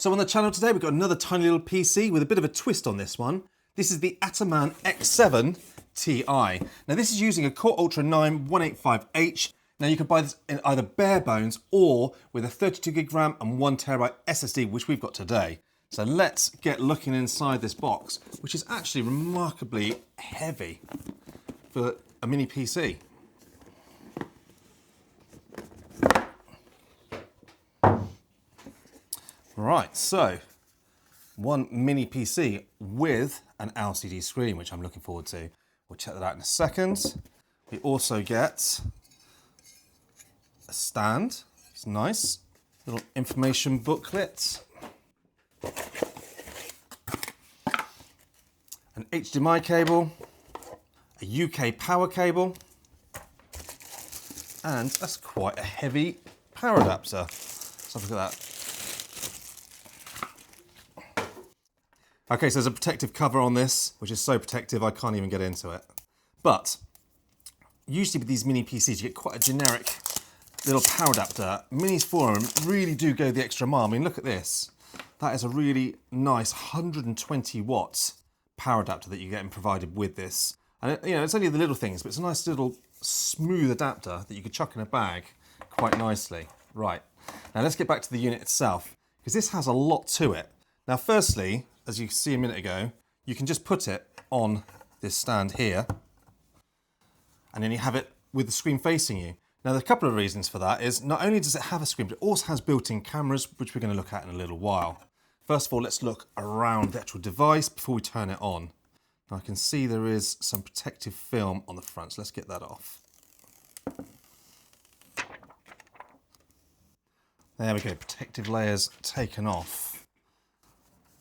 So on the channel today, we've got another tiny little PC with a bit of a twist on this one. This is the Atomman X7 Ti. Now this is using a Core Ultra 9 185H. Now you can buy this in either bare bones or with a 32 gig RAM and 1 terabyte SSD, which we've got today. So let's get looking inside this box, which is actually remarkably heavy for a mini PC. Right, so one mini PC with an LCD screen, which I'm looking forward to. We'll check that out in a second. We also get a stand. It's nice. Little information booklet. An HDMI cable. A UK power cable. And that's quite a heavy power adapter. Let's have a look at that. Okay, so there's a protective cover on this, which is so protective I can't even get into it. But usually with these mini PCs, you get quite a generic little power adapter. Minisforum really do go the extra mile. I mean, look at this. That is a really nice 120 watts power adapter that you're getting provided with this. And you know, it's only the little things, but it's a nice little smooth adapter that you could chuck in a bag quite nicely. Right, now let's get back to the unit itself, because this has a lot to it. Now, firstly, as you see a minute ago, you can just put it on this stand here, and then you have it with the screen facing you. Now, there are a couple of reasons for that. Is not only does it have a screen, but it also has built-in cameras, which we're going to look at in a little while. First of all, let's look around the actual device before we turn it on. Now, I can see there is some protective film on the front, so let's get that off. There we go, protective layers taken off.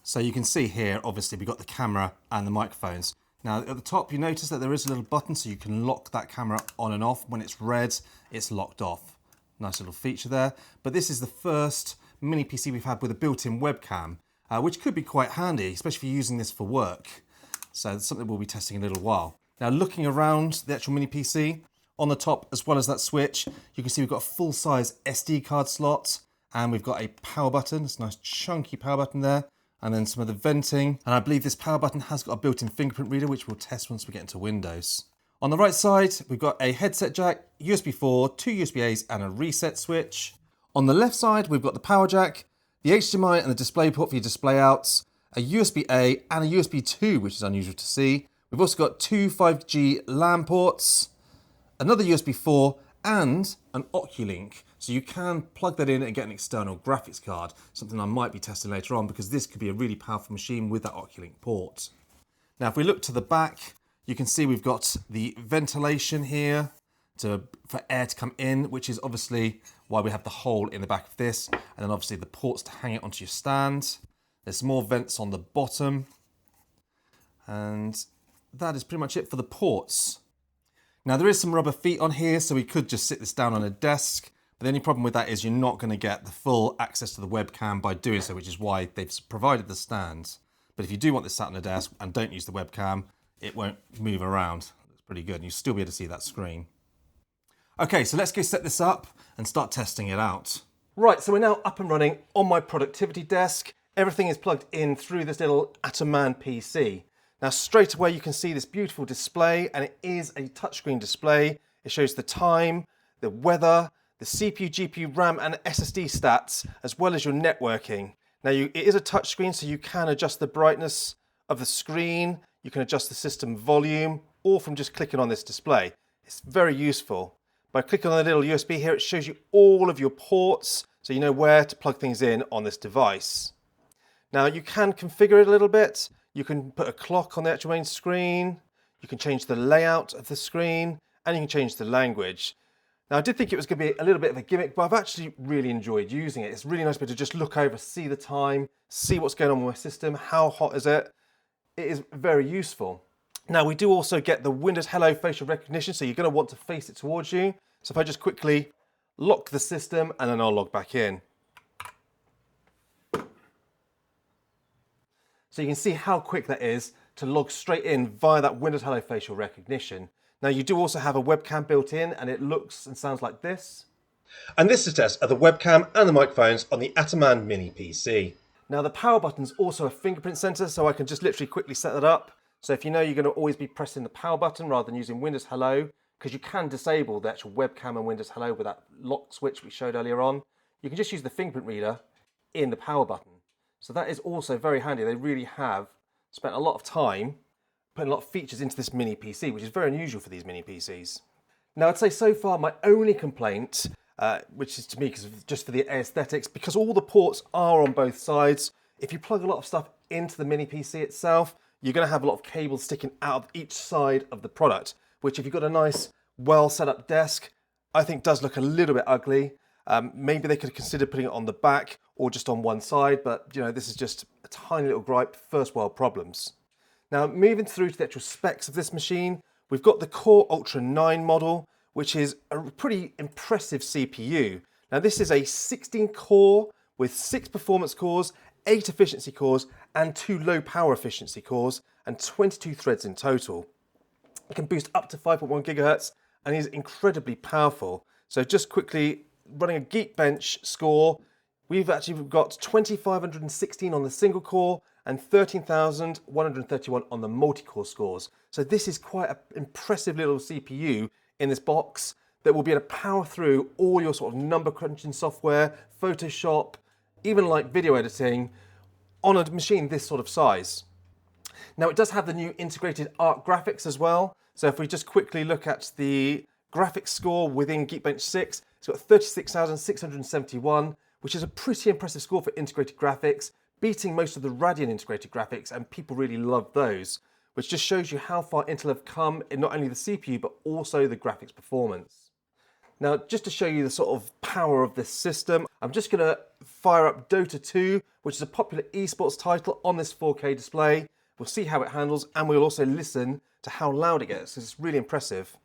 So you can see here, obviously, we've got the camera and the microphones. Now at the top, you notice that there is a little button so you can lock that camera on and off. When it's red, it's locked off. Nice little feature there. But this is the first mini PC we've had with a built-in webcam, which could be quite handy, especially if you're using this for work. So it's something we'll be testing in a little while. Now looking around the actual mini PC, on the top, as well as that switch, you can see we've got a full-size SD card slot, and we've got a power button. It's a nice chunky power button there. And then some of the venting. And I believe this power button has got a built-in fingerprint reader, which we'll test once we get into Windows. On the right side, we've got a headset jack, USB 4, 2 USB-As and a reset switch. On the left side, we've got the power jack, the HDMI and the display port for your display outs, a USB-A and a USB 2, which is unusual to see. We've also got two 5G LAN ports, another USB 4 and an Oculink. So you can plug that in and get an external graphics card, something I might be testing later on because this could be a really powerful machine with that Oculink port. Now, if we look to the back, you can see we've got the ventilation here for air to come in, which is obviously why we have the hole in the back of this, and then obviously the ports to hang it onto your stand. There's more vents on the bottom, and that is pretty much it for the ports. Now, there is some rubber feet on here, so we could just sit this down on a desk. But the only problem with that is you're not going to get the full access to the webcam by doing so, which is why they've provided the stand. But if you do want this sat on a desk and don't use the webcam, it won't move around. It's pretty good, and you'll still be able to see that screen. Okay, so let's go set this up and start testing it out. Right, so we're now up and running on my productivity desk. Everything is plugged in through this little Atomman PC. Now, straight away, you can see this beautiful display, and it is a touchscreen display. It shows the time, the weather, the CPU, GPU, RAM and SSD stats, as well as your networking. Now, it is a touchscreen, so you can adjust the brightness of the screen, you can adjust the system volume, or from just clicking on this display. It's very useful. By clicking on the little USB here, it shows you all of your ports, so you know where to plug things in on this device. Now, you can configure it a little bit. You can put a clock on the actual main screen, you can change the layout of the screen, and you can change the language. Now, I did think it was going to be a little bit of a gimmick, but I've actually really enjoyed using it. It's really nice to just look over, see the time, see what's going on with my system, how hot is it. It is very useful. Now, we do also get the Windows Hello facial recognition, so you're going to want to face it towards you. So if I just quickly lock the system, and then I'll log back in. So you can see how quick that is to log straight in via that Windows Hello facial recognition. Now, you do also have a webcam built in, and it looks and sounds like this. And this is a test of the webcam and the microphones on the Atomman Mini PC. Now the power button's also a fingerprint sensor, so I can just literally quickly set that up. So if you know you're going to always be pressing the power button rather than using Windows Hello, because you can disable the actual webcam and Windows Hello with that lock switch we showed earlier on, you can just use the fingerprint reader in the power button. So that is also very handy. They really have spent a lot of time putting a lot of features into this mini PC, which is very unusual for these mini PCs. Now I'd say so far my only complaint, which is to me just for the aesthetics, because all the ports are on both sides, if you plug a lot of stuff into the mini PC itself, you're going to have a lot of cables sticking out of each side of the product, which if you've got a nice, well set up desk, I think does look a little bit ugly. Maybe they could consider putting it on the back or just on one side, but you know, this is just a tiny little gripe, first world problems. Now, moving through to the actual specs of this machine, we've got the Core Ultra 9 model, which is a pretty impressive CPU. Now, this is a 16 core with 6 performance cores, 8 efficiency cores, and 2 low power efficiency cores, and 22 threads in total. It can boost up to 5.1 gigahertz and is incredibly powerful. So just quickly running a Geekbench score, we've actually got 2,516 on the single core and 13,131 on the multi-core scores. So this is quite an impressive little CPU in this box that will be able to power through all your sort of number crunching software, Photoshop, even like video editing on a machine this sort of size. Now it does have the new integrated art graphics as well. So if we just quickly look at the graphics score within Geekbench 6, it's got 36,671, which is a pretty impressive score for integrated graphics, beating most of the Radeon integrated graphics, and people really love those, which just shows you how far Intel have come in not only the CPU, but also the graphics performance. Now, just to show you the sort of power of this system, I'm just going to fire up Dota 2, which is a popular esports title on this 4K display. We'll see how it handles, and we'll also listen to how loud it gets, because it's really impressive.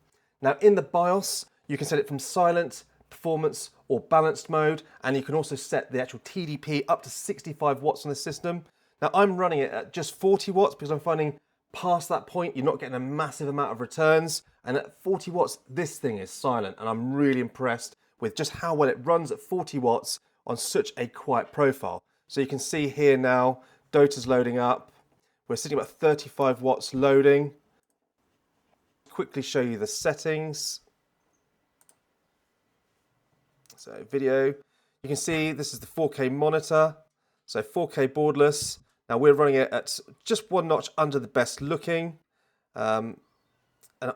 Now, in the BIOS, you can set it from silent, performance, or balanced mode, and you can also set the actual TDP up to 65 watts on the system. Now, I'm running it at just 40 watts because I'm finding past that point, you're not getting a massive amount of returns. And at 40 watts, this thing is silent. And I'm really impressed with just how well it runs at 40 watts on such a quiet profile. So you can see here now, Dota's loading up. We're sitting about 35 watts loading. Quickly show you the settings. So video, you can see this is the 4K monitor. So 4K borderless. Now we're running it at just one notch under the best looking. And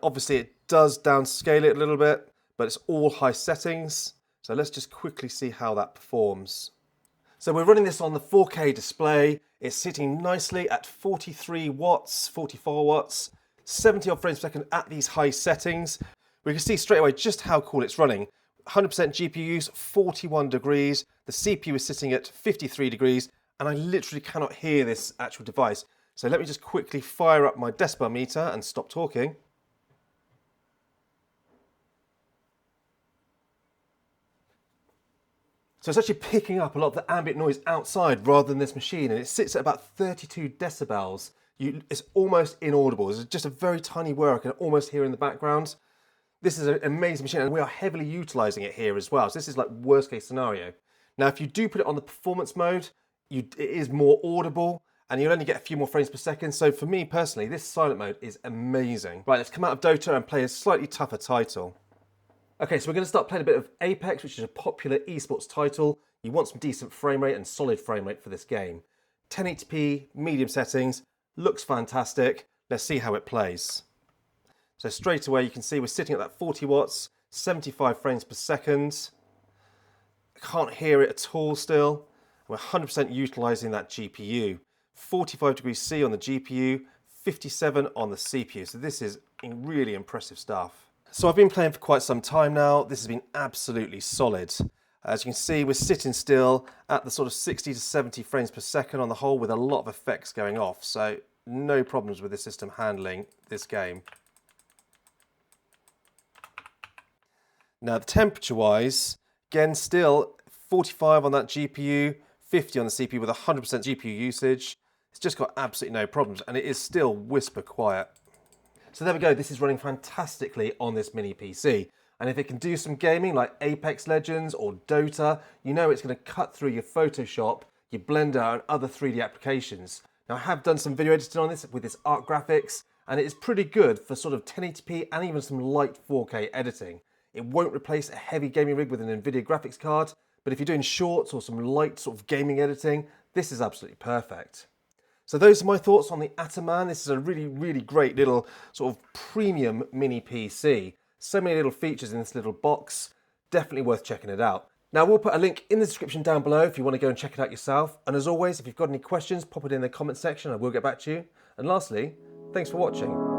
obviously it does downscale it a little bit, but it's all high settings. So let's just quickly see how that performs. So we're running this on the 4K display. It's sitting nicely at 43 watts, 44 watts, 70 odd frames per second at these high settings. We can see straight away just how cool it's running. 100% GPU use, 41 degrees. The CPU is sitting at 53 degrees. And I literally cannot hear this actual device. So let me just quickly fire up my decibel meter and stop talking. So it's actually picking up a lot of the ambient noise outside rather than this machine, and it sits at about 32 decibels. It's almost inaudible. It's just a very tiny whir I can almost hear in the background. This is an amazing machine, and we are heavily utilizing it here as well. So this is like worst case scenario. Now, if you do put it on the performance mode, it is more audible, and you'll only get a few more frames per second. So for me personally, this silent mode is amazing. Right, let's come out of Dota and play a slightly tougher title. Okay, so we're going to start playing a bit of Apex, which is a popular esports title. You want some decent frame rate and solid frame rate for this game. 1080p, medium settings, looks fantastic. Let's see how it plays. So straight away you can see we're sitting at that 40 watts, 75 frames per second. I can't hear it at all still. We're 100% utilising that GPU. 45 degrees C on the GPU, 57 on the CPU. So this is really impressive stuff. So I've been playing for quite some time now. This has been absolutely solid. As you can see, we're sitting still at the sort of 60 to 70 frames per second on the whole, with a lot of effects going off. So no problems with the system handling this game. Now, temperature-wise, again, still 45 on that GPU, 50 on the CPU with 100% GPU usage. It's just got absolutely no problems, and it is still whisper quiet. So there we go, this is running fantastically on this mini PC. And if it can do some gaming like Apex Legends or Dota, you know it's going to cut through your Photoshop your Blender and other 3D applications. Now I have done some video editing on this with this art graphics, and it is pretty good for sort of 1080p and even some light 4K editing. It won't replace a heavy gaming rig with an NVIDIA graphics card, but if you're doing shorts or some light sort of gaming editing, this is absolutely perfect. So those are my thoughts on the Atomman. This is a really, really great little sort of premium mini PC. So many little features in this little box. Definitely worth checking it out. Now we'll put a link in the description down below if you want to go and check it out yourself. And as always, if you've got any questions, pop it in the comment section. I will get back to you. And lastly, thanks for watching.